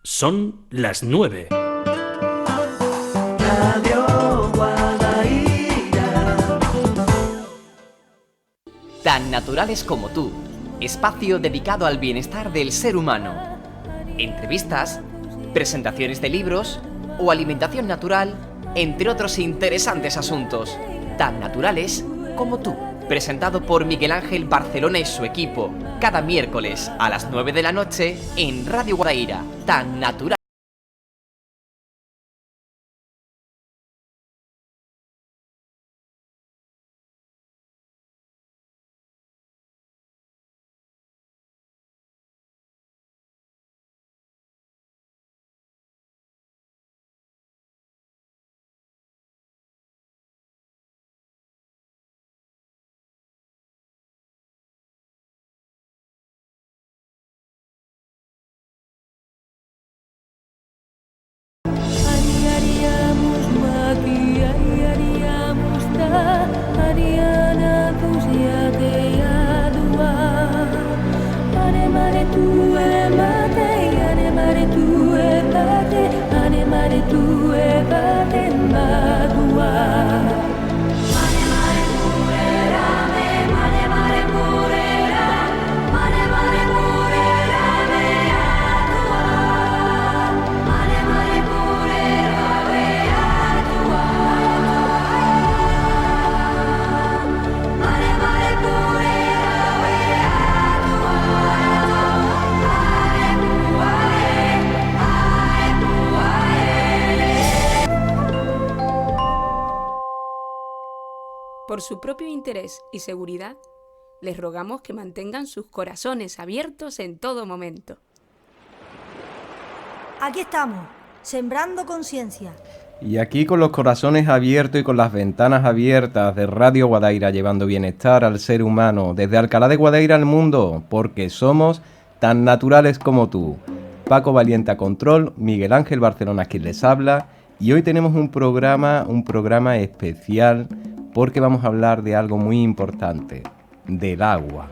Son las 9. Radio Guadaira. Tan naturales como tú, espacio dedicado al bienestar del ser humano. Entrevistas, presentaciones de libros o alimentación natural, entre otros interesantes asuntos. Tan naturales como tú. Presentado por Miguel Ángel Barcelona y su equipo, cada miércoles a las 9 de la noche en Radio Guadaira. Tan natural. Por su propio interés y seguridad, les rogamos que mantengan sus corazones abiertos en todo momento. Aquí estamos, sembrando conciencia. Y aquí con los corazones abiertos y con las ventanas abiertas de Radio Guadaira, llevando bienestar al ser humano, desde Alcalá de Guadaira al mundo, porque somos tan naturales como tú. Paco Valiente a control, Miguel Ángel Barcelona quien les habla, y hoy tenemos un programa especial porque vamos a hablar de algo muy importante, del agua.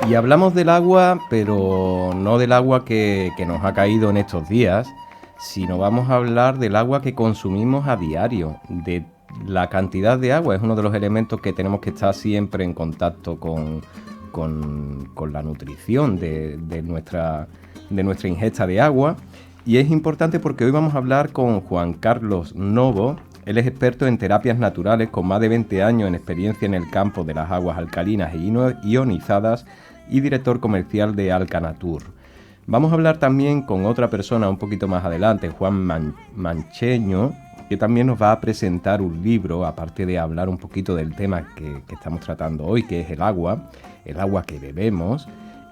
Y hablamos del agua, pero no del agua que nos ha caído en estos días, sino vamos a hablar del agua que consumimos a diario, de la cantidad de agua. Es uno de los elementos que tenemos que estar siempre en contacto con la nutrición de nuestra ingesta de agua. Y es importante porque hoy vamos a hablar con Juan Carlos Novo. Él es experto en terapias naturales con más de 20 años en experiencia en el campo de las aguas alcalinas e ionizadas y director comercial de Alcanatur. Vamos a hablar también con otra persona un poquito más adelante, Juan Mancheño, que también nos va a presentar un libro, aparte de hablar un poquito del tema que estamos tratando hoy, que es el agua que bebemos.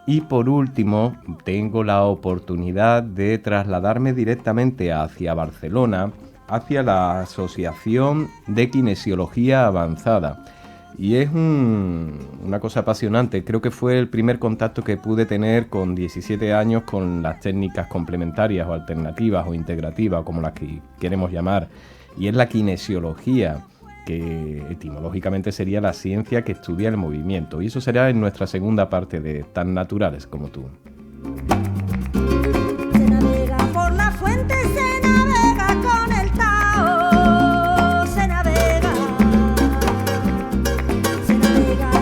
Y por último, tengo la oportunidad de trasladarme directamente hacia Barcelona, hacia la Asociación de Kinesiología Avanzada. Y es una cosa apasionante. Creo que fue el primer contacto que pude tener con 17 años con las técnicas complementarias o alternativas o integrativas, como las que queremos llamar. Y es la kinesiología, que etimológicamente sería la ciencia que estudia el movimiento. Y eso será en nuestra segunda parte de Tan Naturales como tú. Se navega por la fuente, se navega con el Tao. Se navega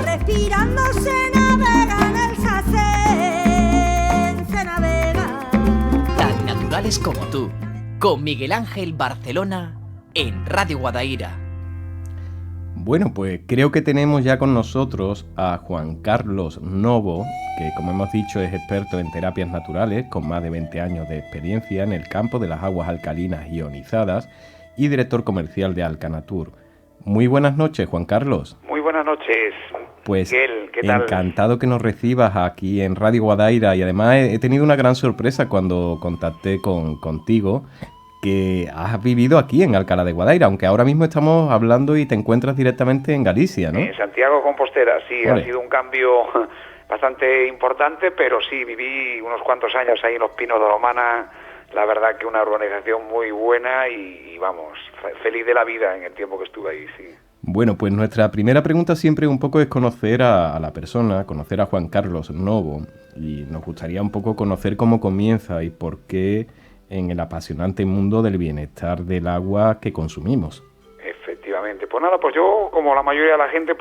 respirando, se navega en el Sacén. Se navega. Tan naturales como tú, con Miguel Ángel Barcelona en Radio Guadaira. Bueno, pues creo que tenemos ya con nosotros a Juan Carlos Novo, que como hemos dicho es experto en terapias naturales, con más de 20 años de experiencia en el campo de las aguas alcalinas ionizadas y director comercial de Alcanatur. Muy buenas noches, Juan Carlos. Muy buenas noches, pues Miguel, ¿qué tal? Encantado que nos recibas aquí en Radio Guadaira, y además he tenido una gran sorpresa cuando contacté contigo, que has vivido aquí en Alcalá de Guadaira, aunque ahora mismo estamos hablando y te encuentras directamente en Galicia, ¿no? En Santiago Compostela, sí, Vale. Ha sido un cambio bastante importante, pero sí, viví unos cuantos años ahí en los Pinos de Lomana, la verdad que una urbanización muy buena y vamos, feliz de la vida en el tiempo que estuve ahí, sí. Bueno, pues nuestra primera pregunta siempre un poco es conocer a la persona, conocer a Juan Carlos Novo, y nos gustaría un poco conocer cómo comienza y por qué en el apasionante mundo del bienestar del agua que consumimos. Efectivamente. Pues nada, pues yo, como la mayoría de la gente,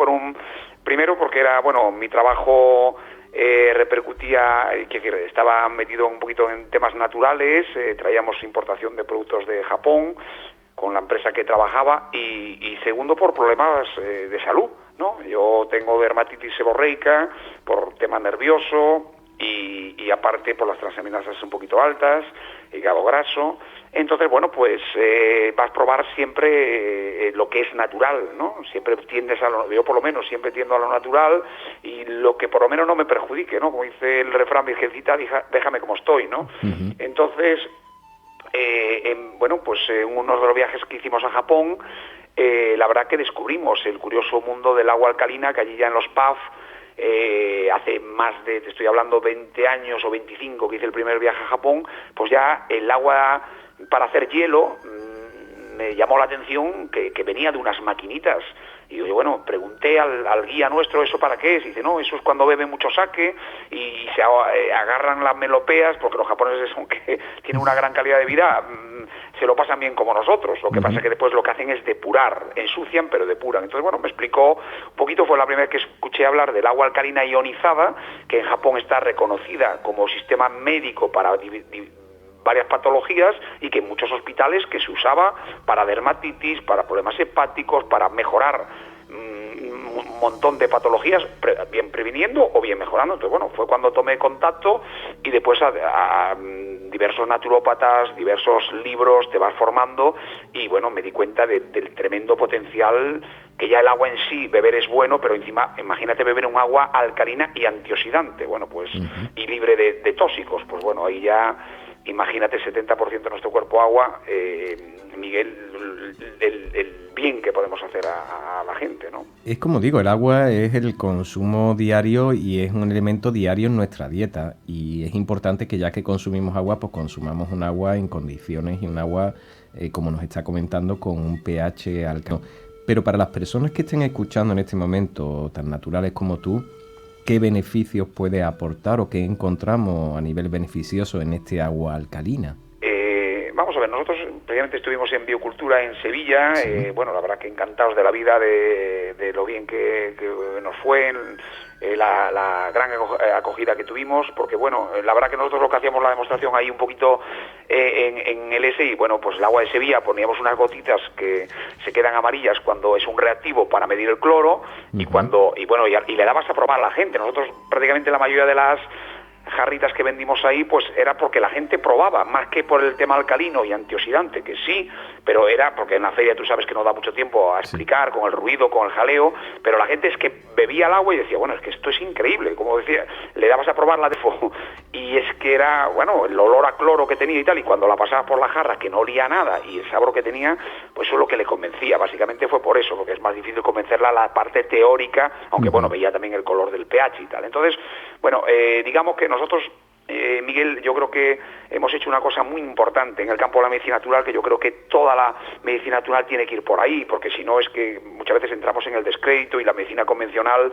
primero porque era, bueno, mi trabajo repercutía, estaba metido un poquito en temas naturales, traíamos importación de productos de Japón con la empresa que trabajaba, y segundo por problemas de salud, ¿no? Yo tengo dermatitis seborreica por tema nervioso y aparte por las transaminasas un poquito altas, hígado graso. Entonces, bueno, pues vas a probar siempre lo que es natural, ¿no? Siempre tiendes yo por lo menos siempre tiendo a lo natural y lo que por lo menos no me perjudique, ¿no? Como dice el refrán, virgencita, déjame como estoy, ¿no? Uh-huh. Entonces, en uno de los viajes que hicimos a Japón, la verdad que descubrimos el curioso mundo del agua alcalina, que allí ya en los PAF, hace más de, te estoy hablando, 20 años o 25 que hice el primer viaje a Japón, pues ya el agua para hacer hielo me llamó la atención que venía de unas maquinitas. Y yo, bueno, pregunté al guía nuestro, ¿eso para qué es? Y dice, no, eso es cuando beben mucho sake y se agarran las melopeas, porque los japoneses, aunque tienen una gran calidad de vida, se lo pasan bien como nosotros. Lo que pasa es que después lo que hacen es depurar, ensucian pero depuran. Entonces, bueno, me explicó un poquito, fue la primera vez que escuché hablar del agua alcalina ionizada, que en Japón está reconocida como sistema médico para varias patologías y que en muchos hospitales que se usaba para dermatitis, para problemas hepáticos, para mejorar un montón de patologías, bien previniendo o bien mejorando. Entonces, bueno, fue cuando tomé contacto y después a diversos naturópatas, diversos libros, te vas formando y, bueno, me di cuenta del tremendo potencial que ya el agua en sí, beber es bueno, pero encima, imagínate beber un agua alcalina y antioxidante, bueno, pues, y libre de tóxicos, pues bueno, ahí ya, imagínate 70% de nuestro cuerpo agua, Miguel, el bien que podemos hacer a la gente, ¿no? Es como digo, el agua es el consumo diario y es un elemento diario en nuestra dieta, y es importante que ya que consumimos agua, pues consumamos un agua en condiciones y un agua, como nos está comentando, con un pH alcalino. Pero para las personas que estén escuchando en este momento, tan naturales como tú, ¿qué beneficios puede aportar o qué encontramos a nivel beneficioso en este agua alcalina? Vamos a ver, nosotros precisamente estuvimos en Biocultura en Sevilla, sí. Bueno, la verdad que encantados de la vida, de lo bien que nos fue, la gran acogida que tuvimos, porque bueno, la verdad que nosotros lo que hacíamos la demostración ahí un poquito en el SI, bueno, pues el agua de Sevilla poníamos unas gotitas que se quedan amarillas cuando es un reactivo para medir el cloro, y le dabas a probar a la gente. Nosotros prácticamente la mayoría de las jarritas que vendimos ahí, pues era porque la gente probaba, más que por el tema alcalino y antioxidante, que sí, pero era porque en la feria tú sabes que no da mucho tiempo a explicar, con el ruido, con el jaleo, pero la gente es que bebía el agua y decía, bueno, es que esto es increíble, como decía, le dabas a probar la de fuego, y es que era, bueno, el olor a cloro que tenía y tal, y cuando la pasabas por la jarra, que no olía a nada, y el sabor que tenía, pues eso es lo que le convencía, básicamente fue por eso, porque es más difícil convencerla a la parte teórica, aunque bueno, veía también el color del pH y tal. Entonces, bueno, digamos que nosotros, Miguel, yo creo que hemos hecho una cosa muy importante en el campo de la medicina natural, que yo creo que toda la medicina natural tiene que ir por ahí, porque si no es que muchas veces entramos en el descrédito y la medicina convencional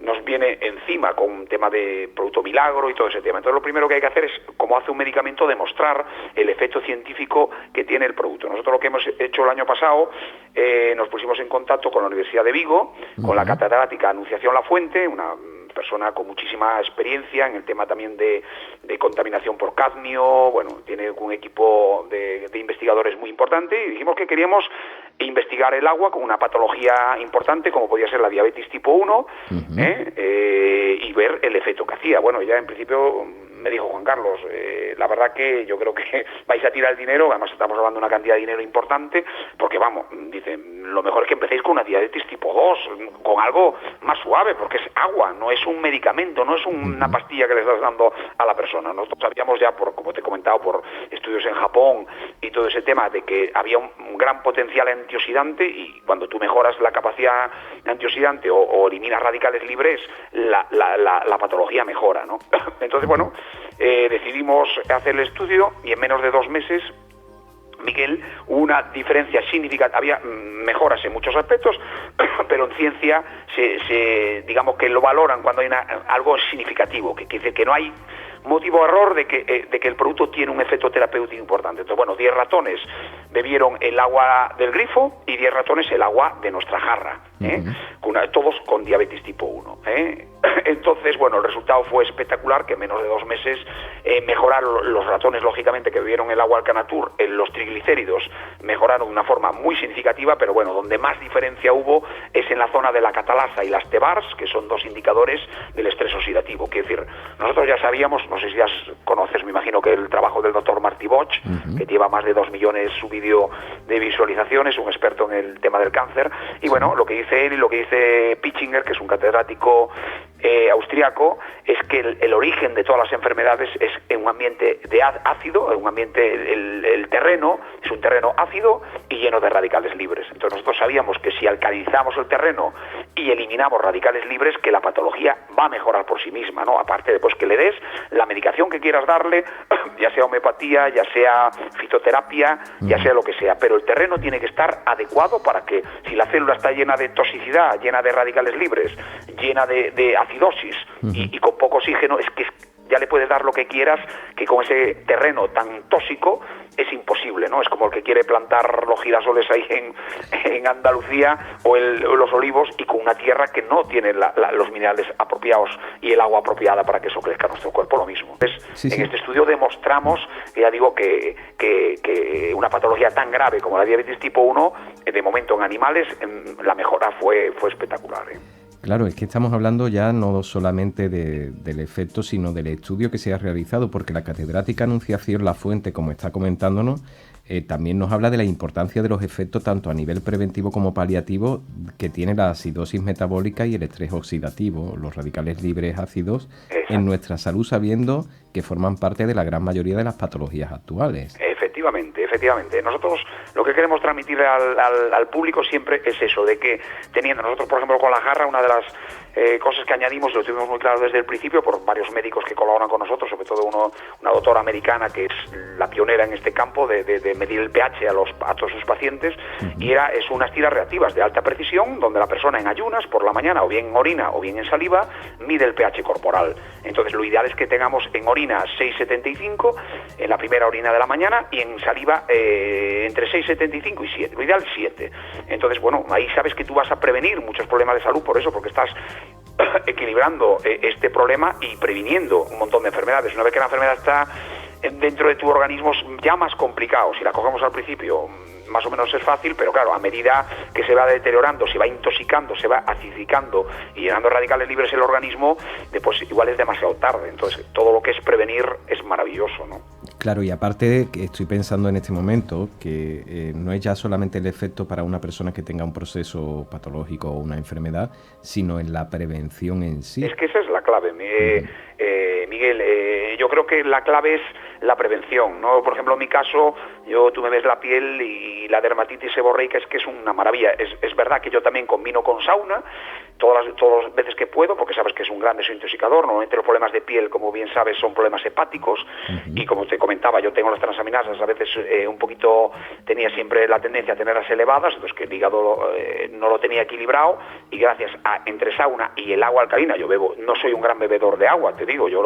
nos viene encima con un tema de producto milagro y todo ese tema. Entonces lo primero que hay que hacer es, como hace un medicamento, demostrar el efecto científico que tiene el producto. Nosotros lo que hemos hecho el año pasado, nos pusimos en contacto con la Universidad de Vigo, con la catedrática Anunciación Lafuente, una persona con muchísima experiencia en el tema también de contaminación por cadmio, bueno, tiene un equipo de investigadores muy importante, y dijimos que queríamos investigar el agua con una patología importante como podía ser la diabetes tipo 1, y ver el efecto que hacía. Bueno, ya en principio me dijo Juan Carlos, la verdad que yo creo que vais a tirar el dinero, además estamos hablando de una cantidad de dinero importante, porque vamos, dice, lo mejor es que empecéis con una diabetes tipo 2, con algo más suave, porque es agua, no es un medicamento, no es una pastilla que le estás dando a la persona. Nosotros sabíamos ya, como te he comentado, por estudios en Japón y todo ese tema, de que había un gran potencial antioxidante, y cuando tú mejoras la capacidad antioxidante o eliminas radicales libres, la patología mejora, ¿no? Entonces, bueno, decidimos hacer el estudio, y en menos de 2 meses, Miguel, aquel hubo una diferencia significativa, había mejoras en muchos aspectos, pero en ciencia digamos que lo valoran cuando hay algo significativo, que dice que no hay motivo de error de que el producto tiene un efecto terapéutico importante. Entonces, bueno, 10 ratones bebieron el agua del grifo y 10 ratones el agua de nuestra jarra, todos con diabetes tipo 1. Entonces, bueno, el resultado fue espectacular, que en menos de 2 meses mejoraron los ratones, lógicamente, que bebieron el agua Alcanatur, los triglicéridos mejoraron de una forma muy significativa, pero bueno, donde más diferencia hubo es en la zona de la catalasa y las TBARS, que son 2 indicadores del estrés oxidativo. Quiero decir, nosotros ya sabíamos, no sé si ya conoces, me imagino que el trabajo del doctor Martí Bosch, que lleva más de 2 millones su vídeo de visualizaciones, un experto en el tema del cáncer, y bueno, lo que dice él y lo que dice Pichinger, que es un catedrático austriaco, es que el origen de todas las enfermedades es en un ambiente de ácido, en un ambiente, el terreno es un terreno ácido y lleno de radicales libres. Entonces nosotros sabíamos que si alcalinizamos el terreno y eliminamos radicales libres, que la patología va a mejorar por sí misma, ¿no? Aparte de pues que le des la medicación que quieras darle, ya sea homeopatía, ya sea fitoterapia, ya sea lo que sea, pero el terreno tiene que estar adecuado para que, si la célula está llena de toxicidad, llena de radicales libres, llena de acidosis y con poco oxígeno, es que ya le puedes dar lo que quieras, que con ese terreno tan tóxico es imposible, ¿no? Es como el que quiere plantar los girasoles ahí en Andalucía o los olivos, y con una tierra que no tiene los minerales apropiados y el agua apropiada para que eso crezca en nuestro cuerpo. Lo mismo. Entonces, en este estudio demostramos, ya digo, que una patología tan grave como la diabetes tipo 1, de momento en animales, la mejora fue espectacular, ¿eh? Claro, es que estamos hablando ya no solamente del efecto, sino del estudio que se ha realizado, porque la catedrática Anunciación Lafuente, como está comentándonos, también nos habla de la importancia de los efectos tanto a nivel preventivo como paliativo que tiene la acidosis metabólica y el estrés oxidativo, los radicales libres ácidos, en nuestra salud, sabiendo que forman parte de la gran mayoría de las patologías actuales. Efectivamente. Nosotros lo que queremos transmitir al público siempre es eso, de que teniendo nosotros, por ejemplo, con la jarra, una de las cosas que añadimos, lo tuvimos muy claro desde el principio por varios médicos que colaboran con nosotros, sobre todo una doctora americana que es la pionera en este campo de medir el pH a todos sus pacientes, y es unas tiras reactivas de alta precisión, donde la persona en ayunas, por la mañana, o bien en orina o bien en saliva, mide el pH corporal. Entonces lo ideal es que tengamos en orina 6,75 en la primera orina de la mañana, y en saliva entre 6,75 y 7, lo ideal 7. Entonces, bueno, ahí sabes que tú vas a prevenir muchos problemas de salud por eso, porque estás equilibrando este problema y previniendo un montón de enfermedades. Una vez que la enfermedad está dentro de tu organismo, ya más complicado. Si la cogemos al principio, más o menos es fácil, pero claro, a medida que se va deteriorando, se va intoxicando, se va acidificando y llenando radicales libres el organismo, después igual es demasiado tarde. Entonces, todo lo que es prevenir es maravilloso, ¿no? Claro, y aparte que estoy pensando en este momento que no es ya solamente el efecto para una persona que tenga un proceso patológico o una enfermedad, sino en la prevención en sí. Es que esa es la clave, Miguel. Yo creo que la clave es la prevención, ¿no? Por ejemplo, en mi caso, tú me ves la piel y la dermatitis seborreica es que es una maravilla. Es verdad que yo también combino con sauna todas las veces que puedo, porque sabes que es un gran desintoxicador. Normalmente los problemas de piel, como bien sabes, son problemas hepáticos, y como te comentaba, yo tengo las transaminasas, a veces un poquito, tenía siempre la tendencia a tenerlas elevadas, entonces que el hígado no lo tenía equilibrado, y gracias a entre sauna y el agua alcalina, yo bebo, no soy un gran bebedor de agua, te digo, yo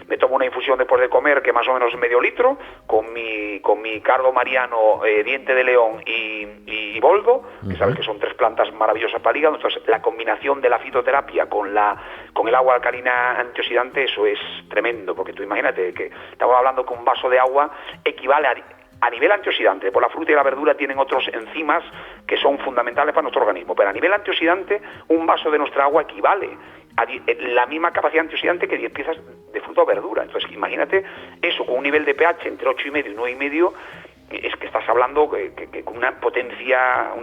me tomo una infusión después de comer, que más o menos medio litro, con mi cardo mariano, diente de león y boldo, que sabes que son 3 plantas maravillosas para el hígado. Entonces la combinación de la fitoterapia con el agua alcalina antioxidante, eso es tremendo, porque tú imagínate que estamos hablando que un vaso de agua equivale a nivel antioxidante. Por la fruta y la verdura tienen otros enzimas que son fundamentales para nuestro organismo, pero a nivel antioxidante un vaso de nuestra agua equivale a la misma capacidad antioxidante que 10 piezas de fruta o verdura. Entonces imagínate eso con un nivel de pH entre 8,5 y 9,5, es que estás hablando que con una potencia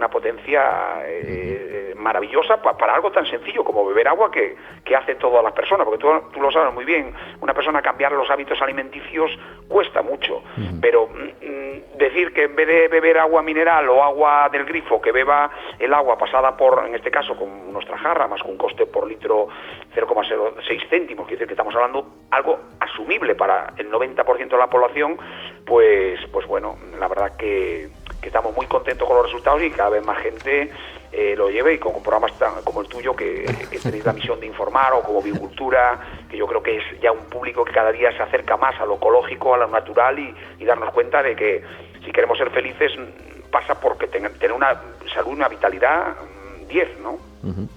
maravillosa para algo tan sencillo como beber agua que hace todas las personas, porque tú lo sabes muy bien, una persona cambiar los hábitos alimenticios cuesta mucho, pero decir que en vez de beber agua mineral o agua del grifo, que beba el agua pasada por, en este caso con nuestra jarra, más con un coste por litro 0,06 céntimos, quiere decir que estamos hablando algo asumible para el 90% de la población, pues bueno, la verdad que estamos muy contentos con los resultados y cada vez más gente lo lleve, y con programas como el tuyo que tenéis la misión de informar, o como Biocultura, que yo creo que es ya un público que cada día se acerca más a lo ecológico, a lo natural, y darnos cuenta de que si queremos ser felices pasa porque tener una salud, una vitalidad 10, ¿no? Uh-huh.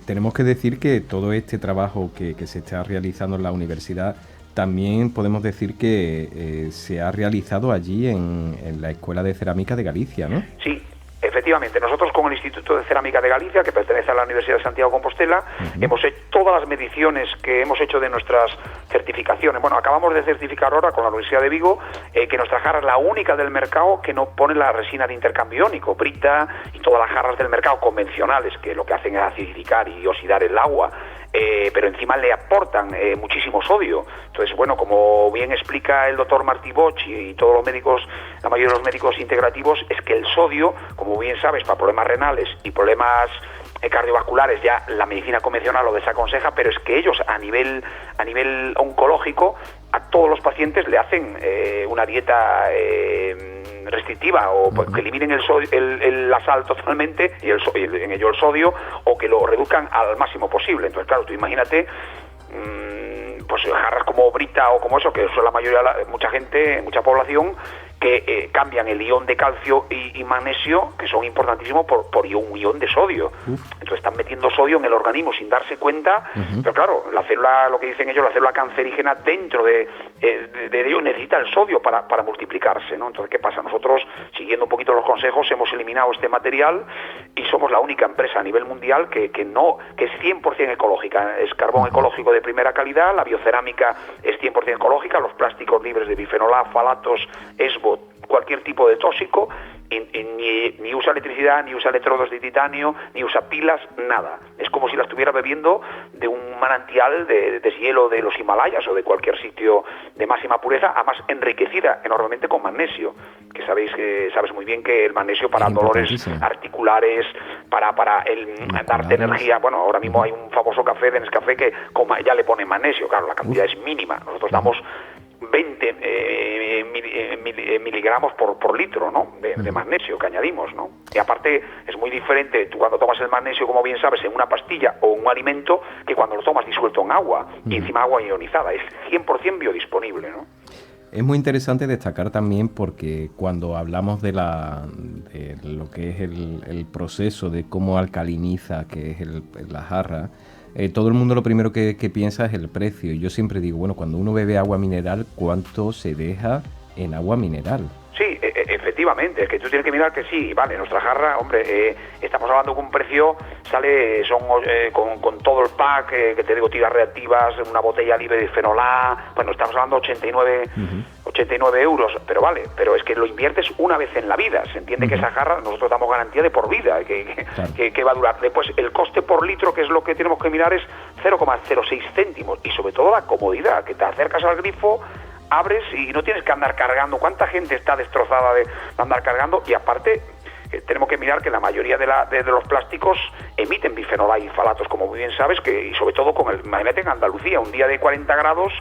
Tenemos que decir que todo este trabajo que se está realizando en la universidad también podemos decir que se ha realizado allí en la Escuela de Cerámica de Galicia, ¿no? Sí, efectivamente. Nosotros con el Instituto de Cerámica de Galicia, que pertenece a la Universidad de Santiago de Compostela, hemos hecho todas las mediciones que hemos hecho de nuestras certificaciones. Bueno, acabamos de certificar ahora con la Universidad de Vigo que nuestra jarra es la única del mercado que no pone la resina de intercambio iónico, brita, y todas las jarras del mercado convencionales, que lo que hacen es acidificar y oxidar el agua, pero encima le aportan muchísimo sodio. Entonces, bueno, como bien explica el doctor Martí Boch y todos los médicos, la mayoría de los médicos integrativos, es que el sodio, como bien sabes, para problemas renales y problemas cardiovasculares ya la medicina convencional lo desaconseja, pero es que ellos a nivel oncológico a todos los pacientes le hacen una dieta restrictiva, o que eliminen la sal totalmente y en ello el sodio, o que lo reduzcan al máximo posible. Entonces, claro, tú imagínate pues jarras como Brita o como eso, que son la mayoría, mucha gente, mucha población, que cambian el ion de calcio y magnesio, que son importantísimos, por un ion de sodio. Entonces están metiendo sodio en el organismo sin darse cuenta, pero claro, la célula, lo que dicen ellos, la célula cancerígena dentro de ello necesita el sodio para multiplicarse, ¿no? Entonces, ¿qué pasa? Nosotros, siguiendo un poquito los consejos, hemos eliminado este material y somos la única empresa a nivel mundial que es 100% ecológica. Es carbón ecológico de primera calidad, la biocerámica es 100% ecológica, los plásticos libres de bifenol A, falatos, esbo, cualquier tipo de tóxico, ni usa electricidad, ni usa electrodos de titanio, ni usa pilas, nada. Es como si la estuviera bebiendo de un manantial de deshielo de los Himalayas o de cualquier sitio de máxima pureza, además enriquecida enormemente con magnesio, que sabes muy bien que el magnesio para dolores articulares, para darte energía. Bueno, ahora mismo hay un famoso café de Nescafé que ya le pone magnesio, claro, la cantidad es mínima. Nosotros damos 20 miligramos por litro, ¿no? de magnesio que añadimos, ¿no? Y aparte es muy diferente tú cuando tomas el magnesio, como bien sabes, en una pastilla o un alimento, que cuando lo tomas disuelto en agua, y encima agua ionizada. Es 100% biodisponible, ¿no? Es muy interesante destacar también, porque cuando hablamos de lo que es el proceso de cómo alcaliniza, que es la jarra, todo el mundo lo primero que piensa es el precio. Y yo siempre digo, bueno, cuando uno bebe agua mineral, ¿cuánto se deja en agua mineral? Sí, efectivamente, es que tú tienes que mirar que sí, vale, nuestra jarra, hombre, estamos hablando con un precio, con todo el pack, que te digo, tiras reactivas, una botella libre de fenol A, bueno, estamos hablando 89 euros, pero vale, pero es que lo inviertes una vez en la vida, se entiende que esa jarra nosotros damos garantía de por vida, que va a durar. Después, el coste por litro, que es lo que tenemos que mirar, es 0,06 céntimos, y sobre todo la comodidad, que te acercas al grifo, abres y no tienes que andar cargando. ¿Cuánta gente está destrozada de andar cargando? Y aparte, tenemos que mirar que la mayoría de los plásticos emiten bifenol A y falatos, como muy bien sabes, y sobre todo imagínate en Andalucía, un día de 40 grados,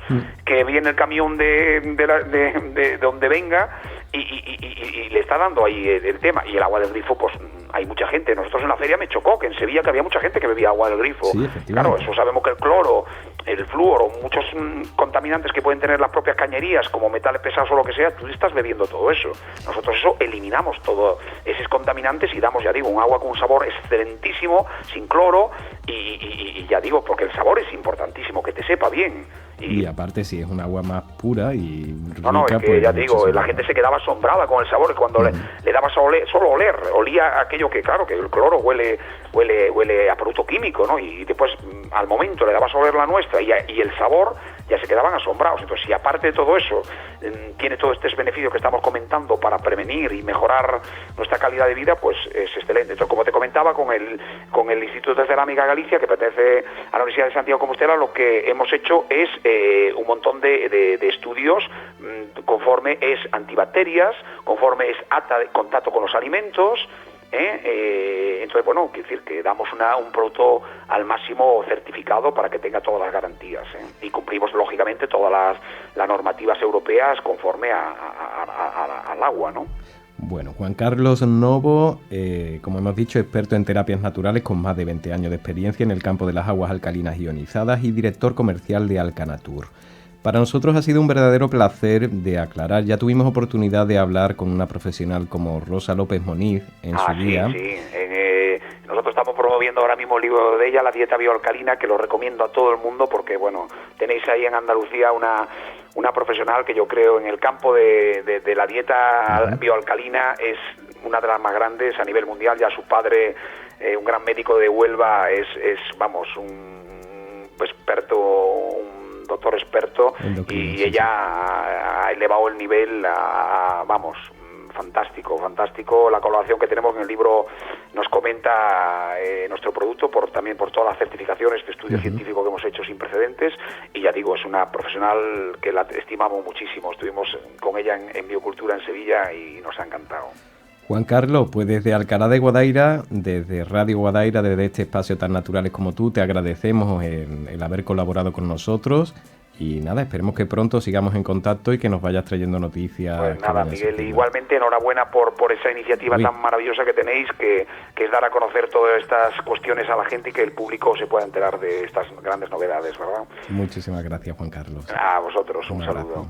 que viene el camión de donde venga y le está dando ahí el tema. Y el agua del grifo, pues hay mucha gente. Nosotros en la feria me chocó que en Sevilla que había mucha gente que bebía agua del grifo. Sí, claro, eso sabemos que el cloro, el flúor o muchos contaminantes que pueden tener las propias cañerías, como metales pesados o lo que sea, tú estás bebiendo todo eso. Nosotros eso eliminamos todos esos contaminantes y damos, ya digo, un agua con un sabor excelentísimo, sin cloro, y ya digo, porque el sabor es importantísimo, que te sepa bien. Y aparte, si es un agua más pura y rica, no, es que pues, ya digo, la gente se quedaba asombrada con el sabor, y cuando le dabas solo oler, olía aquello que, claro, que el cloro huele a producto químico, ¿no? Y después, al momento, le dabas a oler la nuestra y el sabor, ya se quedaban asombrados. Entonces, si aparte de todo eso tiene todos estos beneficios que estamos comentando para prevenir y mejorar nuestra calidad de vida, pues es excelente. Entonces, como te comentaba, con el Instituto de Cerámica Galicia, que pertenece a la Universidad de Santiago de Compostela, lo que hemos hecho es un montón de estudios, conforme es antibacterias, conforme es alta de contacto con los alimentos, Entonces, bueno, quiero decir que damos un producto al máximo certificado para que tenga todas las garantías, y cumplimos lógicamente todas las normativas europeas conforme al agua, ¿no? Bueno, Juan Carlos Novo, como hemos dicho, experto en terapias naturales con más de 20 años de experiencia en el campo de las aguas alcalinas ionizadas y director comercial de Alcanatur. Para nosotros ha sido un verdadero placer de aclarar. Ya tuvimos oportunidad de hablar con una profesional como Rosa López Moniz en su día. Sí. Nosotros estamos promoviendo ahora mismo el libro de ella, La dieta bioalcalina, que lo recomiendo a todo el mundo porque, bueno, tenéis ahí en Andalucía una profesional que yo creo en el campo de la dieta bioalcalina es una de las más grandes a nivel mundial. Ya su padre, un gran médico de Huelva, es un experto, un doctor experto, y ella ha elevado el nivel fantástico. La colaboración que tenemos en el libro nos comenta nuestro producto también por todas las certificaciones, este estudio científico que hemos hecho sin precedentes, y ya digo, es una profesional que la estimamos muchísimo. Estuvimos con ella en Biocultura en Sevilla y nos ha encantado. Juan Carlos, pues desde Alcalá de Guadaira, desde Radio Guadaira, desde este espacio tan naturales como tú, te agradecemos el haber colaborado con nosotros. Y nada, esperemos que pronto sigamos en contacto y que nos vayas trayendo noticias. Pues nada, Miguel, igualmente enhorabuena por esa iniciativa tan maravillosa que tenéis, que es dar a conocer todas estas cuestiones a la gente y que el público se pueda enterar de estas grandes novedades, ¿verdad? Muchísimas gracias, Juan Carlos. A vosotros, un saludo.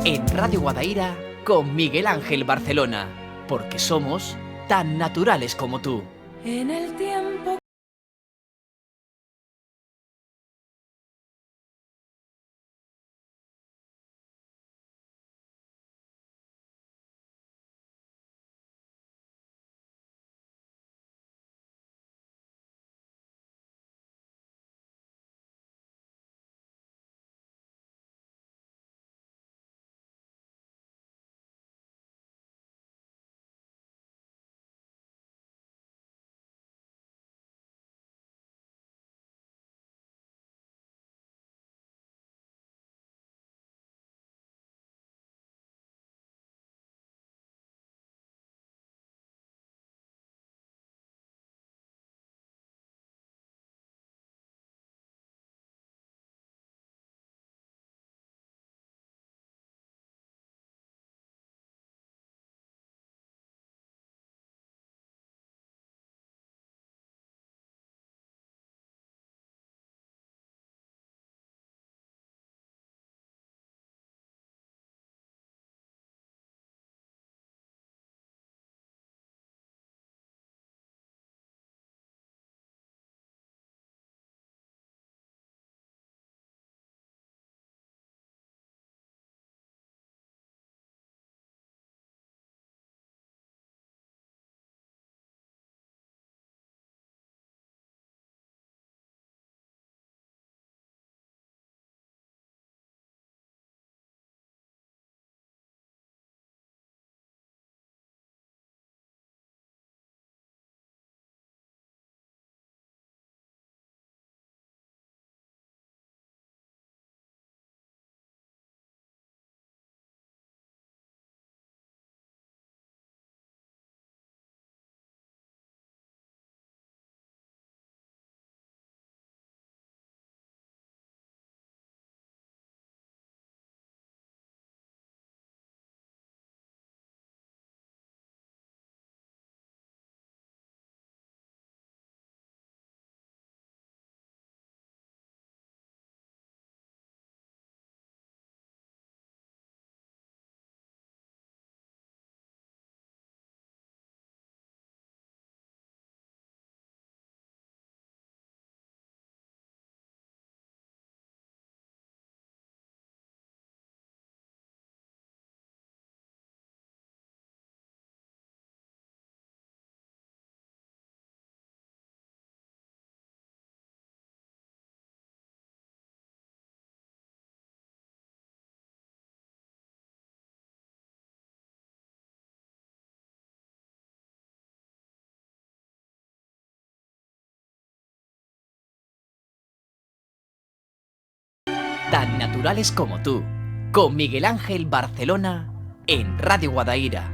En Radio Guadaira con Miguel Ángel Barcelona, porque somos tan naturales como tú. En el tiempo Tan naturales como tú, con Miguel Ángel Barcelona en Radio Guadaira.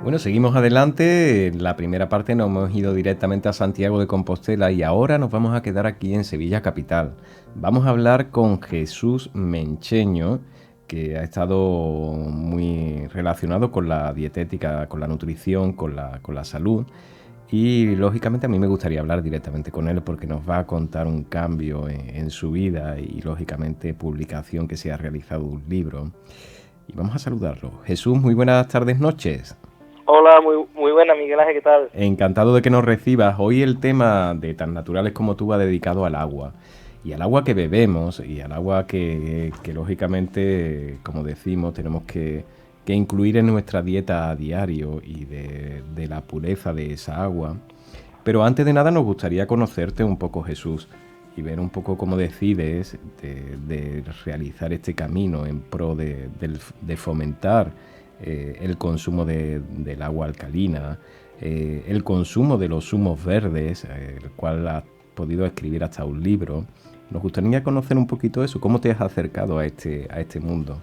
Bueno, seguimos adelante. En la primera parte nos hemos ido directamente a Santiago de Compostela y ahora nos vamos a quedar aquí en Sevilla capital. Vamos a hablar con Jesús Mencheño, que ha estado muy relacionado con la dietética, con la nutrición, con la salud. Y lógicamente a mí me gustaría hablar directamente con él porque nos va a contar un cambio en su vida y lógicamente publicación que se ha realizado un libro. Y vamos a saludarlo. Jesús, muy buenas tardes, noches. Hola, muy buena, Miguel Ángel, ¿qué tal? Encantado de que nos recibas. Hoy el tema de Tan Naturales como Tú va dedicado al agua. Y al agua que bebemos y al agua que lógicamente, como decimos, tenemos que incluir en nuestra dieta a diario y de la pureza de esa agua. Pero antes de nada nos gustaría conocerte un poco, Jesús, y ver un poco cómo decides de realizar este camino en pro de fomentar el consumo del agua alcalina, el consumo de los zumos verdes, el cual has podido escribir hasta un libro. Nos gustaría conocer un poquito eso. ¿Cómo te has acercado a este mundo?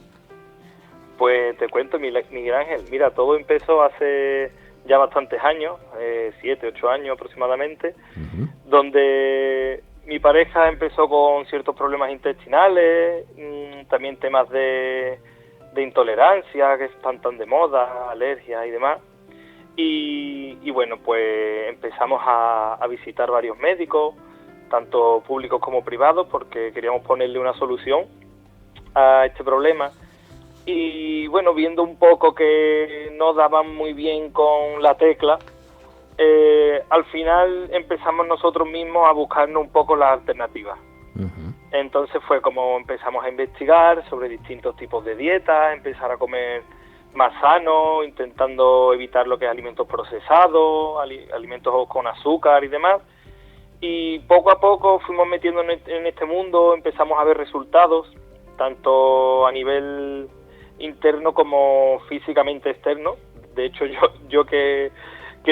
Pues te cuento, Miguel Ángel. Mira, todo empezó hace ya bastantes años, 7, 8 años aproximadamente, donde mi pareja empezó con ciertos problemas intestinales, también temas de intolerancia que están tan de moda, alergias y demás. Y bueno, pues empezamos a visitar varios médicos, tanto públicos como privados, porque queríamos ponerle una solución a este problema. Y bueno, viendo un poco que no daban muy bien con la tecla, al final empezamos nosotros mismos a buscarnos un poco las alternativas. Entonces fue como empezamos a investigar sobre distintos tipos de dietas, empezar a comer más sano, intentando evitar lo que es alimentos procesados, alimentos con azúcar y demás. Y poco a poco fuimos metiéndonos en este mundo, empezamos a ver resultados, tanto a nivel interno como físicamente externo. De hecho, yo que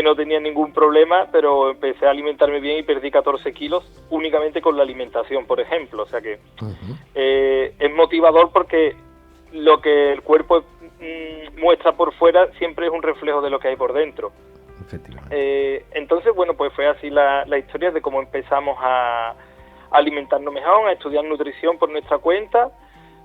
no tenía ningún problema, pero empecé a alimentarme bien y perdí 14 kilos únicamente con la alimentación, por ejemplo. O sea que es motivador porque lo que el cuerpo muestra por fuera siempre es un reflejo de lo que hay por dentro. Entonces, bueno, pues fue así la historia de cómo empezamos a alimentarnos mejor, a estudiar nutrición por nuestra cuenta,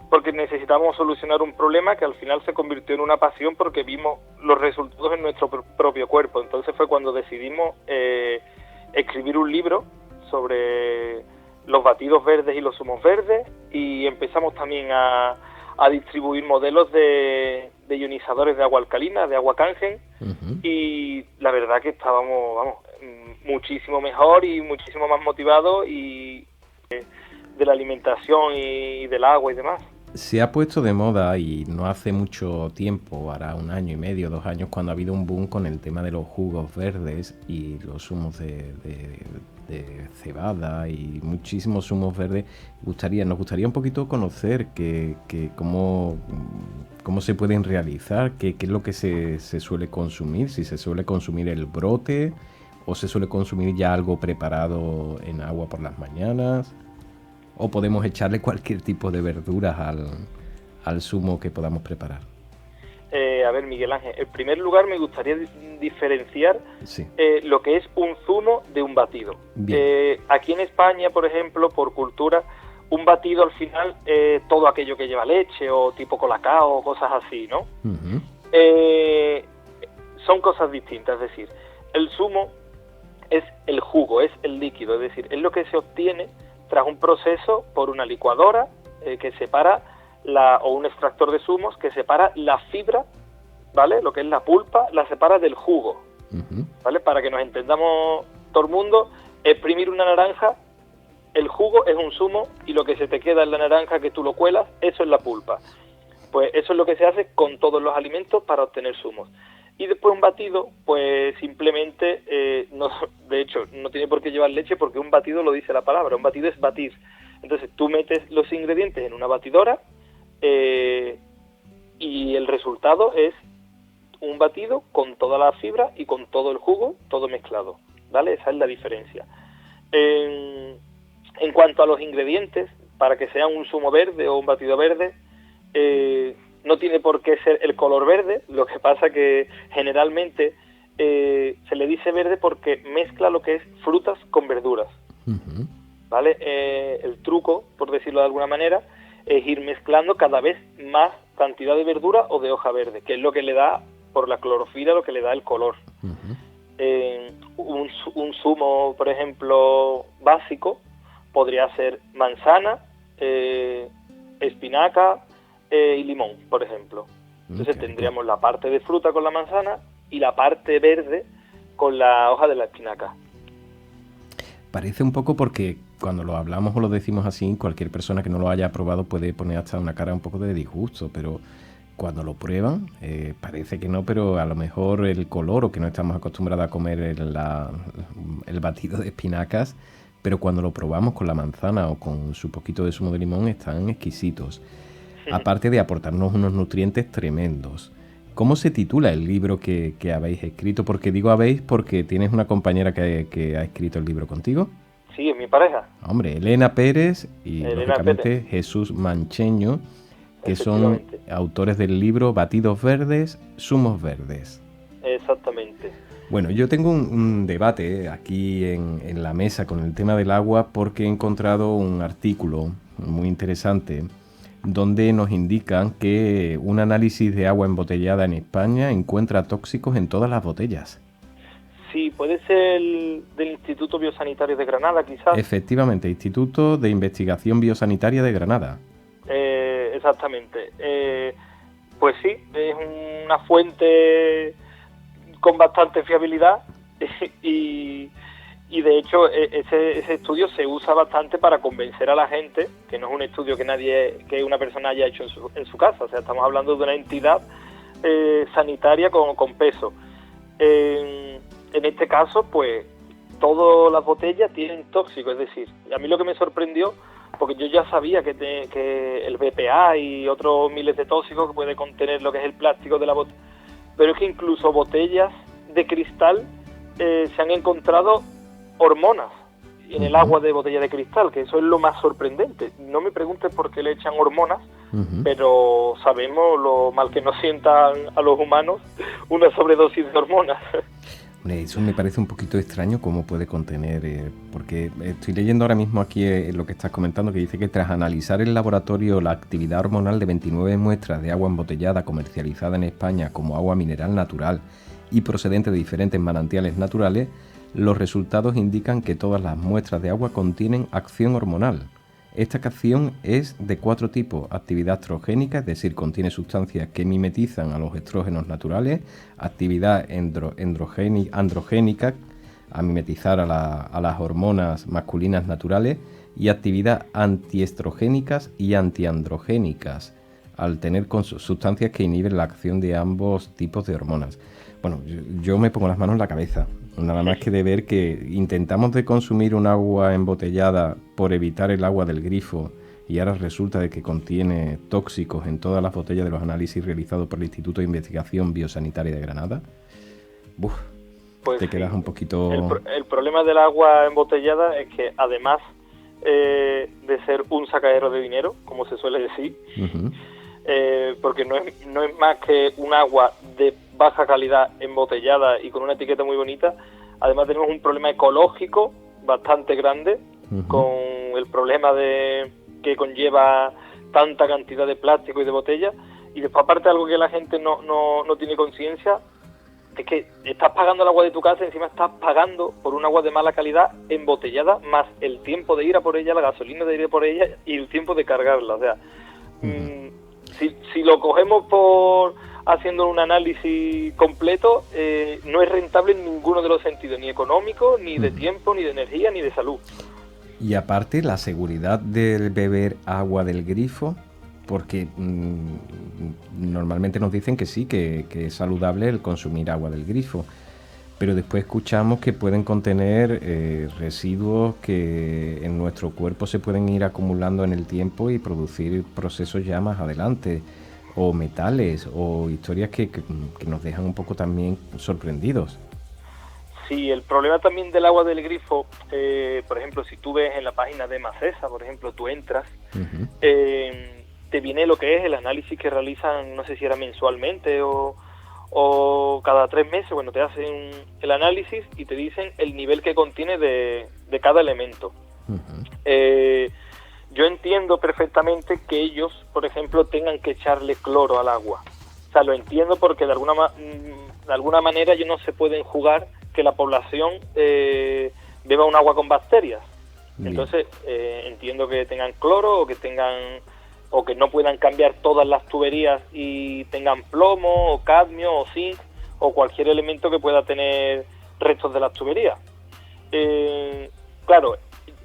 porque necesitamos solucionar un problema que al final se convirtió en una pasión porque vimos los resultados en nuestro propio cuerpo. Entonces fue cuando decidimos escribir un libro sobre los batidos verdes y los zumos verdes, y empezamos también a distribuir modelos de ionizadores de agua alcalina, de agua Kangen, y la verdad que estábamos, muchísimo mejor y muchísimo más motivados y de la alimentación y del agua y demás. Se ha puesto de moda y no hace mucho tiempo, hará 1 año y medio, 2 años, cuando ha habido un boom con el tema de los jugos verdes y los zumos de cebada y muchísimos zumos verdes. Nos gustaría un poquito conocer cómo se pueden realizar, qué es lo que se suele consumir, si se suele consumir el brote o se suele consumir ya algo preparado en agua por las mañanas. ¿O podemos echarle cualquier tipo de verduras al zumo que podamos preparar? A ver, Miguel Ángel, en primer lugar me gustaría diferenciar lo que es un zumo de un batido. Aquí en España, por ejemplo, por cultura, un batido al final es todo aquello que lleva leche o tipo colacao o cosas así, ¿no? Son cosas distintas, es decir, el zumo es el jugo, es el líquido, es decir, es lo que se obtiene tras un proceso por una licuadora que separa o un extractor de zumos que separa la fibra, ¿vale? Lo que es la pulpa, la separa del jugo, ¿vale? Para que nos entendamos todo el mundo, exprimir una naranja, el jugo es un zumo y lo que se te queda en la naranja que tú lo cuelas, eso es la pulpa. Pues eso es lo que se hace con todos los alimentos para obtener zumos. Y después un batido, pues simplemente, de hecho, no tiene por qué llevar leche porque un batido lo dice la palabra, un batido es batir. Entonces tú metes los ingredientes en una batidora y el resultado es un batido con toda la fibra y con todo el jugo, todo mezclado, ¿vale? Esa es la diferencia. En cuanto a los ingredientes, para que sea un zumo verde o un batido verde, no tiene por qué ser el color verde, lo que pasa que generalmente se le dice verde porque mezcla lo que es frutas con verduras, ¿vale? El truco, por decirlo de alguna manera, es ir mezclando cada vez más cantidad de verdura o de hoja verde, que es lo que le da, por la clorofila, lo que le da el color. Un zumo, por ejemplo, básico, podría ser manzana, espinaca y limón, por ejemplo. Entonces tendríamos la parte de fruta con la manzana y la parte verde con la hoja de la espinaca. Parece un poco porque cuando lo hablamos o lo decimos así, cualquier persona que no lo haya probado puede poner hasta una cara un poco de disgusto, pero cuando lo prueban, parece que no, pero a lo mejor el color, o que no estamos acostumbrados a comer el batido de espinacas, pero cuando lo probamos con la manzana o con su poquito de zumo de limón, están exquisitos. Aparte de aportarnos unos nutrientes tremendos. ¿Cómo se titula el libro que habéis escrito? Porque digo habéis porque tienes una compañera que ha escrito el libro contigo. Sí, es mi pareja. Hombre, Elena Pérez y Elena lógicamente Pérez. Jesús Mancheño, que son autores del libro Batidos Verdes, Zumos Verdes. Exactamente. Bueno, yo tengo un debate aquí en la mesa con el tema del agua porque he encontrado un artículo muy interesante donde nos indican que un análisis de agua embotellada en España encuentra tóxicos en todas las botellas. Sí, puede ser del Instituto Biosanitario de Granada, quizás. Efectivamente, Instituto de Investigación Biosanitaria de Granada. Exactamente. Pues sí, es una fuente con bastante fiabilidad y de hecho ese estudio se usa bastante para convencer a la gente, que no es un estudio que una persona haya hecho en su casa, o sea, estamos hablando de una entidad sanitaria con peso. En este caso, pues, todas las botellas tienen tóxicos, es decir, a mí lo que me sorprendió, porque yo ya sabía que el BPA y otros miles de tóxicos que puede contener lo que es el plástico de la botella, pero es que incluso botellas de cristal se han encontrado hormonas en el agua de botella de cristal, que eso es lo más sorprendente. No me preguntes por qué le echan hormonas, pero sabemos lo mal que nos sientan a los humanos una sobredosis de hormonas. Eso me parece un poquito extraño cómo puede contener, porque estoy leyendo ahora mismo aquí lo que estás comentando, que dice que tras analizar en laboratorio la actividad hormonal de 29 muestras de agua embotellada comercializada en España como agua mineral natural y procedente de diferentes manantiales naturales, los resultados indican que todas las muestras de agua contienen acción hormonal. Esta acción es de 4 tipos: actividad estrogénica, es decir, contiene sustancias que mimetizan a los estrógenos naturales; actividad androgénica, a mimetizar a las hormonas masculinas naturales; y actividad antiestrogénicas y antiandrogénicas, al tener sustancias que inhiben la acción de ambos tipos de hormonas. Bueno, yo me pongo las manos en la cabeza, nada más que de ver que intentamos de consumir un agua embotellada por evitar el agua del grifo y ahora resulta de que contiene tóxicos en todas las botellas de los análisis realizados por el Instituto de Investigación Biosanitaria de Granada. Pues te quedas un poquito... El problema del agua embotellada es que además de ser un sacadero de dinero, como se suele decir, porque no es más que un agua de baja calidad embotellada y con una etiqueta muy bonita. Además tenemos un problema ecológico bastante grande con el problema que conlleva tanta cantidad de plástico y de botella. Y después, aparte, algo que la gente no tiene conciencia, es que estás pagando el agua de tu casa y encima estás pagando por un agua de mala calidad embotellada, más el tiempo de ir a por ella, la gasolina de ir a por ella y el tiempo de cargarla. O sea, si lo cogemos por haciendo un análisis completo, no es rentable en ninguno de los sentidos, ni económico, ni de tiempo, ni de energía, ni de salud. Y aparte, la seguridad de beber agua del grifo, porque normalmente nos dicen que sí, que es saludable el consumir agua del grifo, pero después escuchamos que pueden contener residuos que en nuestro cuerpo se pueden ir acumulando en el tiempo y producir procesos ya más adelante, o metales, o historias que nos dejan un poco también sorprendidos. Sí, el problema también del agua del grifo, por ejemplo, si tú ves en la página de Macesa, por ejemplo, tú entras, te viene lo que es el análisis que realizan, no sé si era mensualmente o cada 3 meses, bueno, te hacen el análisis y te dicen el nivel que contiene de cada elemento. Yo entiendo perfectamente que ellos, por ejemplo, tengan que echarle cloro al agua. O sea, lo entiendo porque de alguna manera ellos no se pueden jugar que la población beba un agua con bacterias. Bien. Entonces, entiendo que tengan cloro o que no puedan cambiar todas las tuberías y tengan plomo o cadmio o zinc o cualquier elemento que pueda tener restos de las tuberías. Claro,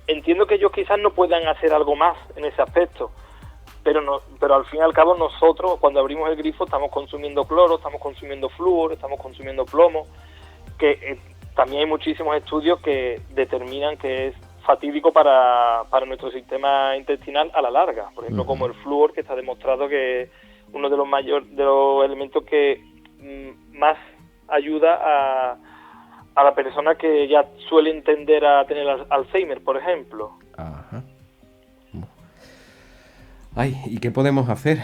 entiendo que ellos quizás no puedan hacer algo más en ese aspecto, pero al fin y al cabo nosotros cuando abrimos el grifo estamos consumiendo cloro, estamos consumiendo flúor, estamos consumiendo plomo, que también hay muchísimos estudios que determinan que es fatídico para nuestro sistema intestinal a la larga. Por ejemplo, como el flúor, que está demostrado que es uno de los elementos que más ayuda a la persona que ya suele tender a tener Alzheimer, por ejemplo. Ajá. Ay, ¿y qué podemos hacer?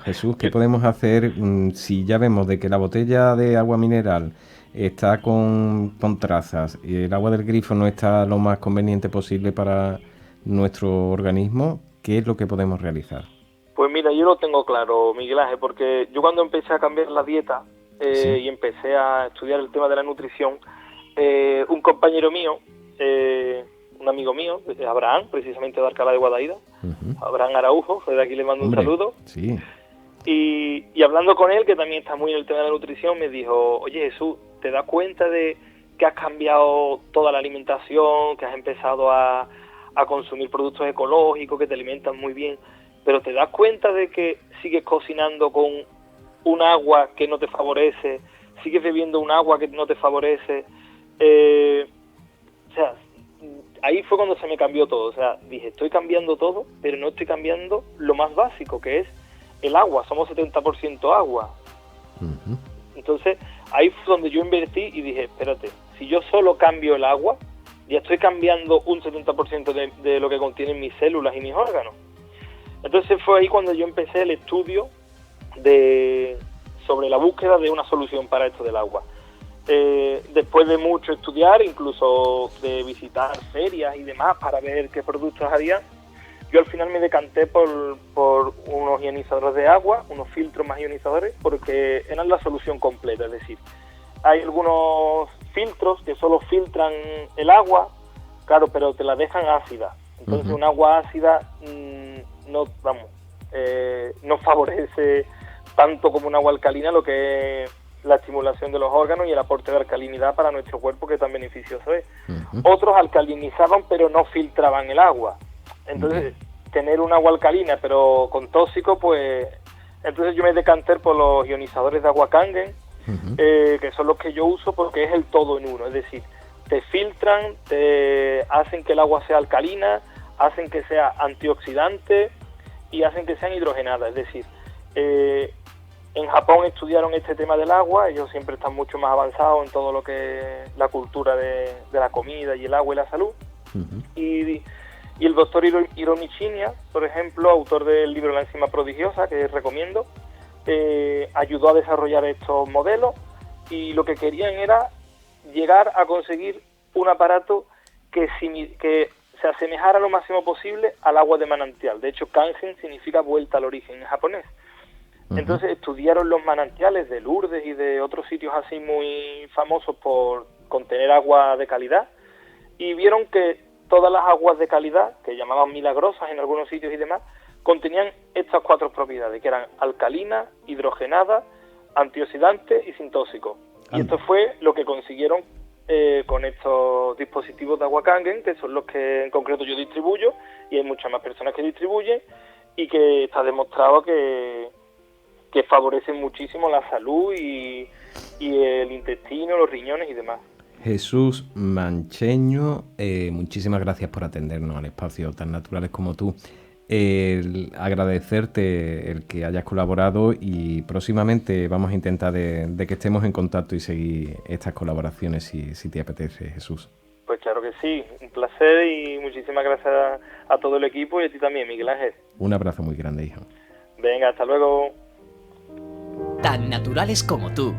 Jesús, ¿qué podemos hacer si ya vemos de que la botella de agua mineral está con trazas y el agua del grifo no está lo más conveniente posible para nuestro organismo? ¿Qué es lo que podemos realizar? Pues mira, yo lo tengo claro, Miguel Ángel, porque yo cuando empecé a cambiar la dieta y empecé a estudiar el tema de la nutrición, un compañero mío, un amigo mío, Abraham, precisamente de Alcalá de Guadaira, Abraham Araujo, de aquí le mando un saludo. Sí. Y hablando con él, que también está muy en el tema de la nutrición, me dijo, oye Jesús, ¿te das cuenta de que has cambiado toda la alimentación, que has empezado a consumir productos ecológicos, que te alimentan muy bien, pero te das cuenta de que sigues cocinando con un agua que no te favorece, sigues bebiendo un agua que no te favorece? O sea, ahí fue cuando se me cambió todo. O sea, dije, estoy cambiando todo, pero no estoy cambiando lo más básico, que es el agua. Somos 70% agua. Entonces, ahí fue donde yo invertí y dije, espérate, si yo solo cambio el agua, ya estoy cambiando un 70% de lo que contienen mis células y mis órganos. Entonces fue ahí cuando yo empecé el estudio sobre la búsqueda de una solución para esto del agua. Después de mucho estudiar, incluso de visitar ferias y demás para ver qué productos había, yo al final me decanté por unos ionizadores de agua, unos filtros más ionizadores, porque eran la solución completa. Es decir, hay algunos filtros que solo filtran el agua, claro, pero te la dejan ácida. Entonces un agua ácida no favorece tanto como un agua alcalina lo que es la estimulación de los órganos y el aporte de alcalinidad para nuestro cuerpo, que tan beneficioso es. Otros alcalinizaban pero no filtraban el agua. Entonces, tener un agua alcalina pero con tóxico, pues... Entonces yo me decanté por los ionizadores de agua Kangen, que son los que yo uso porque es el todo en uno. Es decir, te filtran, te hacen que el agua sea alcalina, hacen que sea antioxidante y hacen que sean hidrogenadas. Es decir, en Japón estudiaron este tema del agua, ellos siempre están mucho más avanzados en todo lo que es la cultura de la comida y el agua y la salud. Y el doctor Hiromi Shinya, por ejemplo, autor del libro La enzima prodigiosa, que recomiendo, ayudó a desarrollar estos modelos, y lo que querían era llegar a conseguir un aparato que se asemejara lo máximo posible al agua de manantial. De hecho, Kangen significa vuelta al origen en japonés. Entonces estudiaron los manantiales de Lourdes y de otros sitios así muy famosos por contener agua de calidad, y vieron que todas las aguas de calidad, que llamaban milagrosas en algunos sitios y demás, contenían estas 4 propiedades, que eran alcalina, hidrogenada, antioxidante y sin tóxico. Y esto fue lo que consiguieron con estos dispositivos de agua Kangen, que son los que en concreto yo distribuyo, y hay muchas más personas que distribuyen, y que está demostrado que favorecen muchísimo la salud y el intestino, los riñones y demás. Jesús Mancheño, muchísimas gracias por atendernos al espacio tan naturales como tú. Agradecerte el que hayas colaborado, y próximamente vamos a intentar de que estemos en contacto y seguir estas colaboraciones si te apetece, Jesús. Pues Pues claro que sí, un placer y muchísimas gracias a todo el equipo y a ti también, Miguel Ángel. Un abrazo muy grande, hijo. Venga, hasta luego. Tan naturales como tú,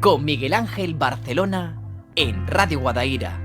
con Miguel Ángel Barcelona en Radio Guadaira.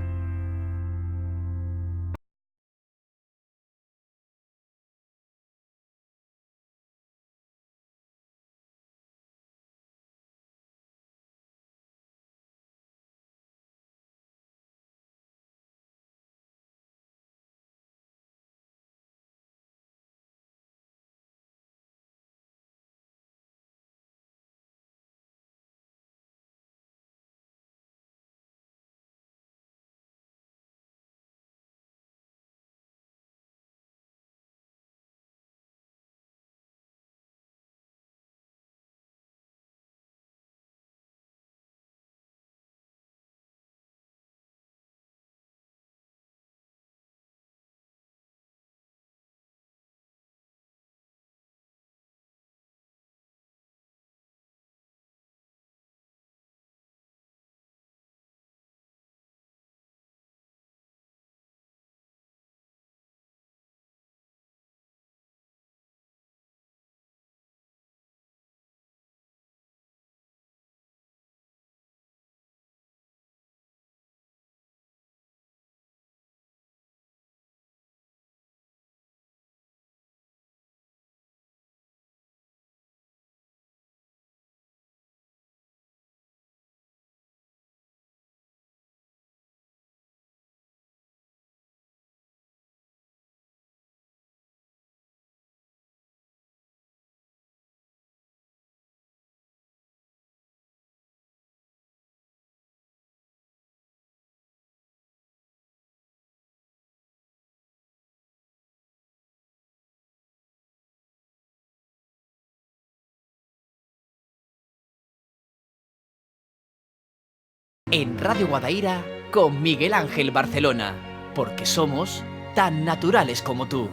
En Radio Guadaira con Miguel Ángel Barcelona, porque somos tan naturales como tú.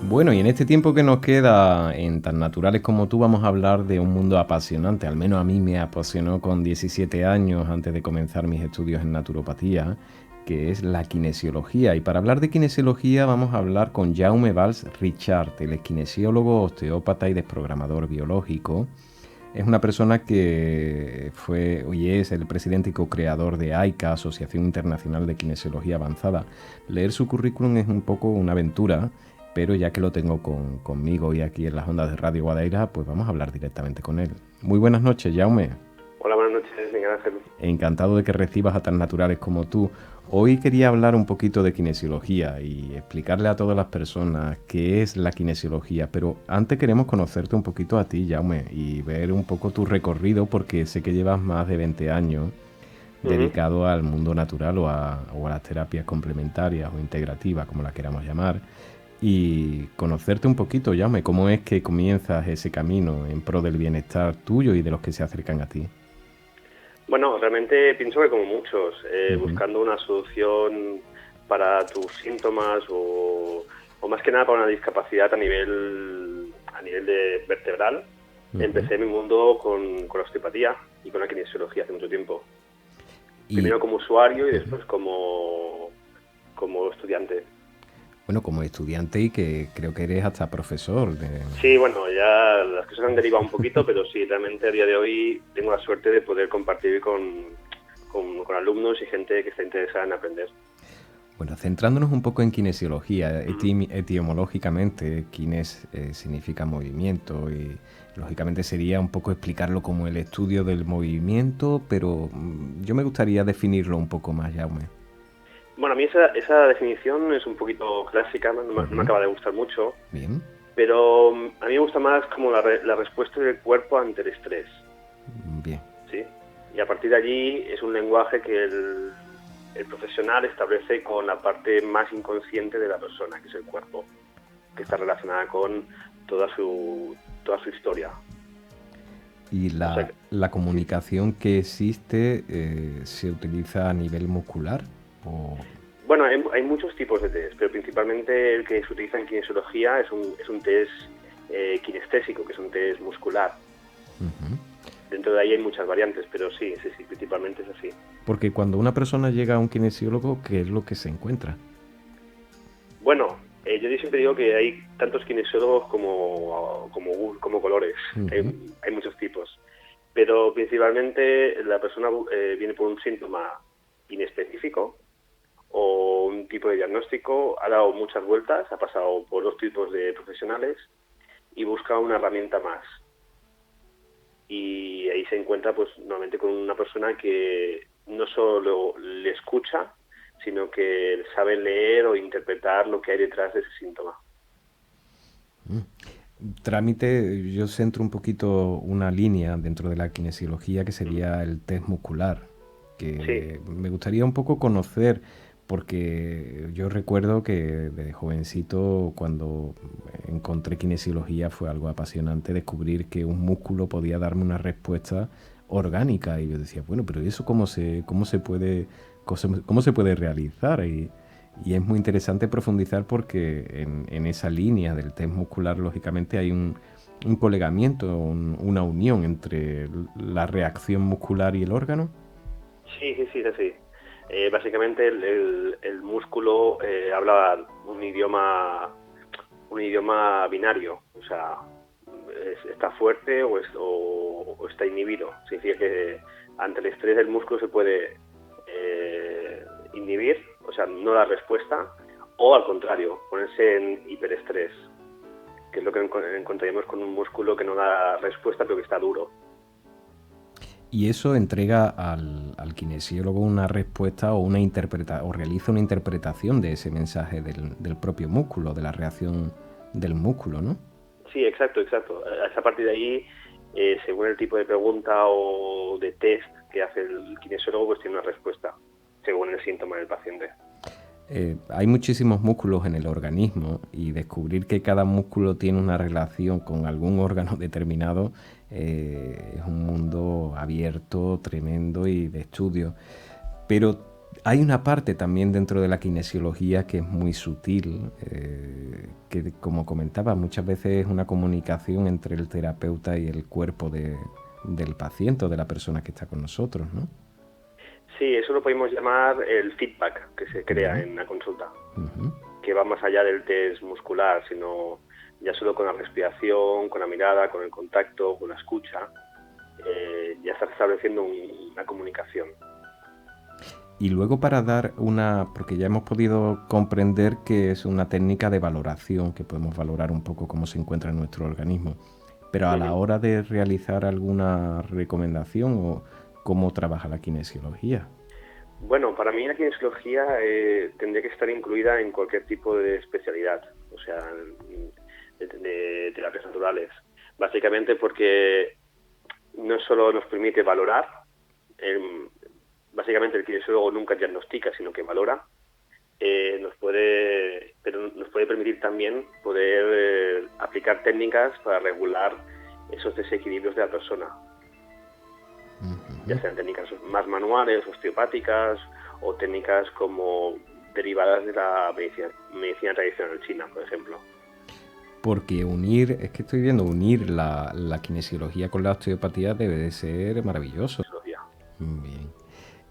Bueno, y en este tiempo que nos queda en Tan Naturales como tú vamos a hablar de un mundo apasionante, al menos a mí me apasionó con 17 años antes de comenzar mis estudios en naturopatía, que es la kinesiología. Y para hablar de kinesiología vamos a hablar con Jaume Valls Richard, él es kinesiólogo, osteópata y desprogramador biológico. Es una persona que fue y es el presidente y co-creador de AICA, Asociación Internacional de Kinesiología Avanzada. Leer su currículum es un poco una aventura, pero ya que lo tengo conmigo y aquí en las ondas de Radio Guadaira, pues vamos a hablar directamente con él. Muy buenas noches, Jaume. Hola, buenas noches, Miguel Ángel. Encantado de que recibas a tan naturales como tú. Hoy quería hablar un poquito de kinesiología y explicarle a todas las personas qué es la kinesiología, pero antes queremos conocerte un poquito a ti, Jaume, y ver un poco tu recorrido, porque sé que llevas más de 20 años dedicado al mundo natural o a las terapias complementarias o integrativas, como las queramos llamar, y conocerte un poquito, Jaume, cómo es que comienzas ese camino en pro del bienestar tuyo y de los que se acercan a ti. Bueno, realmente pienso que como muchos, buscando una solución para tus síntomas o más que nada para una discapacidad a nivel de vertebral, empecé mi mundo con la osteopatía y con la kinesiología hace mucho tiempo. Primero como usuario y después como estudiante. Bueno, como estudiante y que creo que eres hasta profesor. Sí, bueno, ya las cosas han derivado un poquito, pero sí, realmente a día de hoy tengo la suerte de poder compartir con alumnos y gente que está interesada en aprender. Bueno, centrándonos un poco en kinesiología, etimológicamente, kines significa movimiento y lógicamente sería un poco explicarlo como el estudio del movimiento, pero yo me gustaría definirlo un poco más, Jaume. Bueno, a mí esa definición es un poquito clásica, no me acaba de gustar mucho. Bien. Pero a mí me gusta más como la respuesta del cuerpo ante el estrés. Bien. ¿Sí? Y a partir de allí es un lenguaje que el profesional establece con la parte más inconsciente de la persona, que es el cuerpo, que está relacionada con toda su historia. ¿Y la comunicación que existe se utiliza a nivel muscular? Bueno, hay muchos tipos de test, pero principalmente el que se utiliza en kinesiología es un test kinestésico, que es un test muscular. Dentro de ahí hay muchas variantes, pero sí, principalmente es así. Porque cuando una persona llega a un kinesiólogo, ¿qué es lo que se encuentra? Bueno, yo siempre digo que hay tantos kinesiólogos como colores. Hay muchos tipos. Pero principalmente la persona viene por un síntoma inespecífico o un tipo de diagnóstico, ha dado muchas vueltas, ha pasado por 2 tipos de profesionales y busca una herramienta más. Y ahí se encuentra pues nuevamente con una persona que no solo le escucha, sino que sabe leer o interpretar lo que hay detrás de ese síntoma. Trámite, yo centro un poquito una línea dentro de la kinesiología que sería el test muscular, que me gustaría un poco conocer, porque yo recuerdo que de jovencito, cuando encontré kinesiología, fue algo apasionante descubrir que un músculo podía darme una respuesta orgánica, y yo decía, bueno, pero ¿eso cómo se puede realizar? Y es muy interesante profundizar porque en esa línea del test muscular, lógicamente, hay un colegamiento, una unión entre la reacción muscular y el órgano. Sí. Básicamente el músculo habla un idioma binario, o sea, está fuerte o está inhibido. Significa que ante el estrés el músculo se puede inhibir, o sea, no dar respuesta, o al contrario, ponerse en hiperestrés, que es lo que encontraríamos con un músculo que no da respuesta pero que está duro. Y eso entrega al kinesiólogo una respuesta o realiza una interpretación de ese mensaje del propio músculo, de la reacción del músculo, ¿no? Sí, exacto. A partir de ahí, según el tipo de pregunta o de test que hace el kinesiólogo, pues tiene una respuesta, según el síntoma del paciente. Hay muchísimos músculos en el organismo y descubrir que cada músculo tiene una relación con algún órgano determinado es un mundo abierto, tremendo y de estudio. Pero hay una parte también dentro de la kinesiología que es muy sutil, que, como comentaba, muchas veces es una comunicación entre el terapeuta y el cuerpo del paciente o de la persona que está con nosotros, ¿no? Sí, eso lo podemos llamar el feedback que se crea en la consulta, que va más allá del test muscular, sino ya solo con la respiración, con la mirada, con el contacto, con la escucha, ya está estableciendo una comunicación. Y luego para dar porque ya hemos podido comprender que es una técnica de valoración, que podemos valorar un poco cómo se encuentra en nuestro organismo, pero a la hora de realizar alguna recomendación o cómo trabaja la kinesiología. Bueno, para mí la kinesiología tendría que estar incluida en cualquier tipo de especialidad, o sea, de terapias naturales. Básicamente porque no solo nos permite valorar, básicamente el kinesiólogo nunca diagnostica, sino que valora, nos puede permitir también poder aplicar técnicas para regular esos desequilibrios de la persona. Ya sean técnicas más manuales, osteopáticas o técnicas como derivadas de la medicina tradicional china, por ejemplo. Porque unir la kinesiología con la osteopatía debe de ser maravilloso. Bien.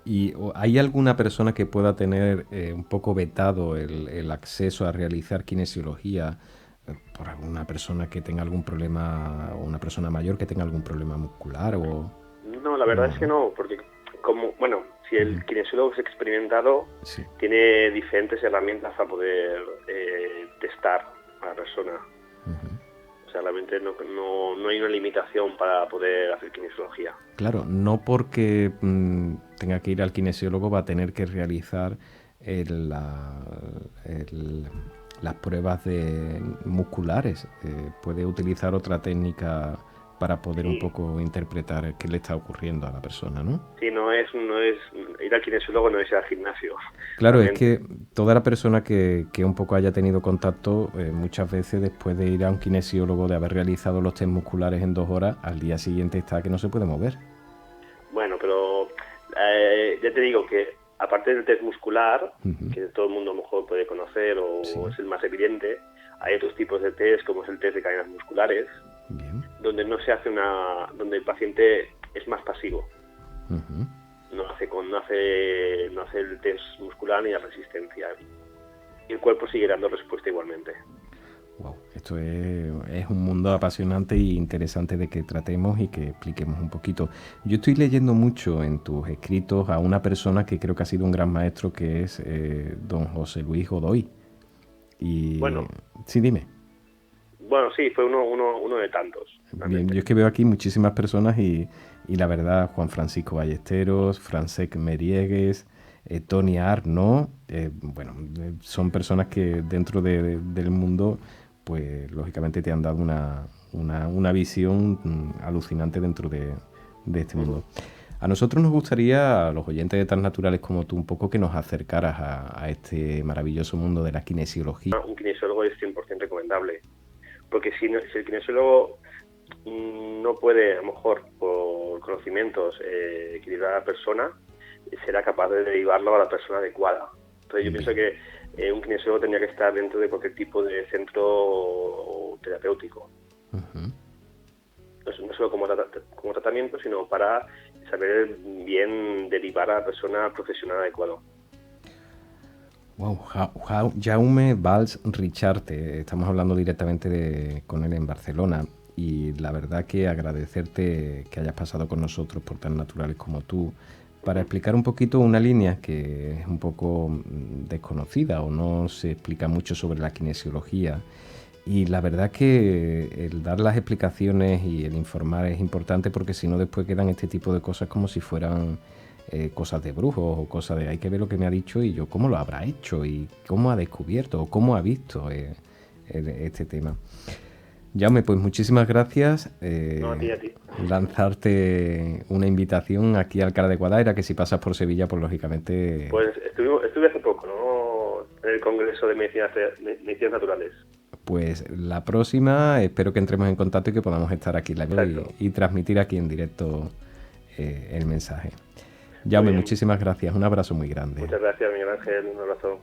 ¿Y hay alguna persona que pueda tener un poco vetado el acceso a realizar kinesiología por alguna persona que tenga algún problema, o una persona mayor que tenga algún problema muscular o...? No, la verdad es que no, porque si el kinesiólogo es experimentado, tiene diferentes herramientas para poder testar a la persona. O sea, realmente no hay una limitación para poder hacer kinesiología. Claro, no porque tenga que ir al kinesiólogo va a tener que realizar las pruebas musculares. Puede utilizar otra técnica para poder un poco interpretar qué le está ocurriendo a la persona, ¿no? Sí, no es ir al kinesiólogo, no es ir al gimnasio. Claro, es que toda la persona que un poco haya tenido contacto, muchas veces después de ir a un kinesiólogo, de haber realizado los test musculares en 2 horas, al día siguiente está que no se puede mover. Bueno, pero ya te digo que aparte del test muscular, que todo el mundo a lo mejor puede conocer o es el más evidente, hay otros tipos de test, como es el test de cadenas musculares, donde no se hace donde el paciente es más pasivo. Ujú. No hace el test muscular ni la resistencia. Y el cuerpo sigue dando respuesta igualmente. Wow, esto es un mundo apasionante y interesante de que tratemos y que expliquemos un poquito. Yo estoy leyendo mucho en tus escritos a una persona que creo que ha sido un gran maestro, que es don José Luis Godoy. Y Bueno. Sí, dime. Bueno, sí, fue uno de tantos. Bien, yo es que veo aquí muchísimas personas y la verdad, Juan Francisco Ballesteros, Francesc Meriegues, Tony Arnaud, bueno, son personas que dentro del mundo, pues lógicamente te han dado una visión alucinante dentro de este mundo. A nosotros nos gustaría, a los oyentes de Tan Naturales como tú, un poco que nos acercaras a este maravilloso mundo de la kinesiología. Un kinesiólogo es 100% recomendable, porque si el kinesiólogo no puede, a lo mejor, por conocimientos, equilibrar a la persona, será capaz de derivarlo a la persona adecuada. Entonces yo pienso que un kinesiólogo tendría que estar dentro de cualquier tipo de centro terapéutico. Uh-huh. No solo como tratamiento, sino para saber bien derivar a la persona profesional adecuado. Wow, Jaume Valls Richarte, estamos hablando directamente con él en Barcelona, y la verdad que agradecerte que hayas pasado con nosotros por Tan Naturales como tú, para explicar un poquito una línea que es un poco desconocida o no se explica mucho sobre la kinesiología. Y la verdad que el dar las explicaciones y el informar es importante, porque si no después quedan este tipo de cosas como si fueran cosas de brujos o cosas de hay que ver lo que me ha dicho y yo cómo lo habrá hecho y cómo ha descubierto o cómo ha visto este tema. Jaume, pues muchísimas gracias. No, a ti. Lanzarte una invitación aquí al Alcalá de Guadaira, que si pasas por Sevilla, pues lógicamente... Pues estuve hace poco, ¿no?, en el Congreso de Medicinas Naturales. Pues la próxima espero que entremos en contacto y que podamos estar aquí y transmitir aquí en directo el mensaje. Jaume, muchísimas gracias. Un abrazo muy grande. Muchas gracias, Miguel Ángel. Un abrazo.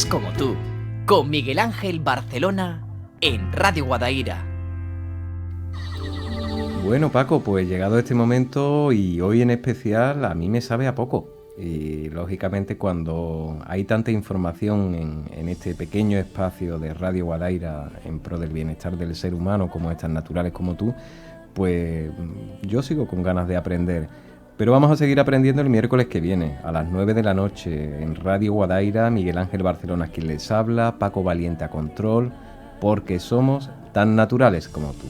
Como tú, con Miguel Ángel Barcelona en Radio Guadaira. Bueno, Paco, pues llegado este momento y hoy en especial, a mí me sabe a poco. Y lógicamente cuando hay tanta información en este pequeño espacio de Radio Guadaira en pro del bienestar del ser humano, como Tan Naturales como tú, pues yo sigo con ganas de aprender. Pero vamos a seguir aprendiendo el miércoles que viene, a las 9 de la noche, en Radio Guadaira. Miguel Ángel Barcelona quien les habla, Paco Valiente a control, porque somos tan naturales como tú.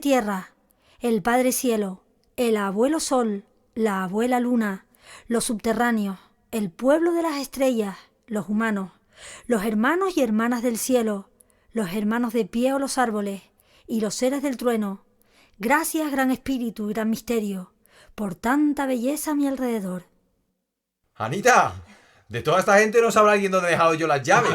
Tierra, el Padre Cielo, el Abuelo Sol, la Abuela Luna, los subterráneos, el pueblo de las estrellas, los humanos, los hermanos y hermanas del cielo, los hermanos de pie o los árboles, y los seres del trueno. Gracias, gran espíritu y gran misterio, por tanta belleza a mi alrededor. Anita, de toda esta gente no sabrá alguien dónde he dejado yo las llaves.